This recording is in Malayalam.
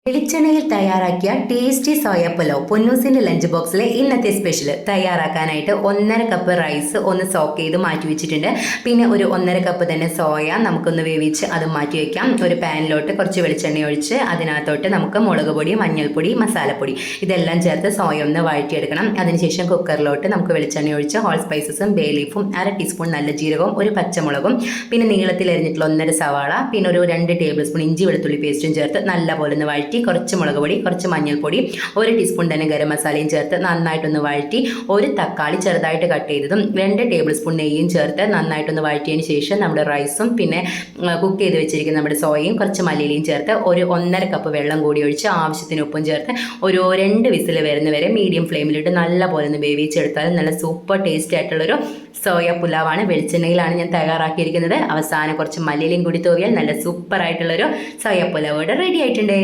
വെളിച്ചെണ്ണയിൽ തയ്യാറാക്കിയ ടേസ്റ്റി സോയ പുലാവ് പൊന്നൂസിന്റെ ലഞ്ച് ബോക്സിലെ ഇന്നത്തെ സ്പെഷ്യൽ. തയ്യാറാക്കാനായിട്ട് 1.5 കപ്പ് റൈസ് ഒന്ന് സോക്ക് ചെയ്ത് മാറ്റി വെച്ചിട്ടുണ്ട്. പിന്നെ ഒരു 1.5 കപ്പ് തന്നെ സോയ നമുക്കൊന്ന് വേവിച്ച് അത് മാറ്റി വയ്ക്കാം. ഒരു പാനിലോട്ട് കുറച്ച് വെളിച്ചെണ്ണ ഒഴിച്ച് അതിനകത്തോട്ട് നമുക്ക് മുളക് പൊടി, മഞ്ഞൾപ്പൊടി, മസാലപ്പൊടി ഇതെല്ലാം ചേർത്ത് സോയ ഒന്ന് വഴറ്റിയെടുക്കണം. അതിനുശേഷം കുക്കറിലോട്ട് നമുക്ക് വെളിച്ചെണ്ണ ഒഴിച്ച് ഹോൾ സ്പൈസസും ബേ ലീഫും 1/2 ടീസ്പൂൺ നല്ല ജീരകവും ഒരു പച്ചമുളകും പിന്നെ നീളത്തിൽ അരിഞ്ഞിട്ടുള്ള 1.5 സവാള പിന്നെ ഒരു 2 ടേബിൾ സ്പൂൺ ഇഞ്ചി വെളുത്തുള്ളി പേസ്റ്റും ചേർത്ത് നല്ലപോലെ ഒന്ന് വഴറ്റി കുറച്ച് മുളക് പൊടി, കുറച്ച് മഞ്ഞൾപ്പൊടി, 1 ടീസ്പൂൺ തന്നെ ഗരം മസാലയും ചേർത്ത് നന്നായിട്ടൊന്ന് വഴറ്റി ഒരു തക്കാളി ചെറുതായിട്ട് കട്ട് ചെയ്തതും 2 ടേബിൾ സ്പൂൺ നെയ്യും ചേർത്ത് നന്നായിട്ടൊന്ന് വഴറ്റിയതിന് ശേഷം നമ്മുടെ റൈസും പിന്നെ കുക്ക് ചെയ്ത് വെച്ചിരിക്കുന്ന നമ്മുടെ സോയയും കുറച്ച് മല്ലിയിലയും ചേർത്ത് ഒരു 1.5 കപ്പ് വെള്ളം കൂടി ഒഴിച്ച് ആവശ്യത്തിന് ഉപ്പും ചേർത്ത് ഒരു 2 വിസിൽ വരുന്നവരെ മീഡിയം ഫ്ലെയിമിലിട്ട് നല്ലപോലെ ഒന്ന് വേവിച്ചെടുത്താൽ നല്ല സൂപ്പർ ടേസ്റ്റി ആയിട്ടുള്ളൊരു സോയ പുലാവാണ്. വെളിച്ചെണ്ണയിലാണ് ഞാൻ തയ്യാറാക്കിയിരിക്കുന്നത്. അവസാനം കുറച്ച് മല്ലിയിലയും കൂടി തൂവിയാൽ നല്ല സൂപ്പർ ആയിട്ടുള്ളൊരു സോയ പുലാവ് ഇവിടെ റെഡി ആയിട്ടുണ്ട്.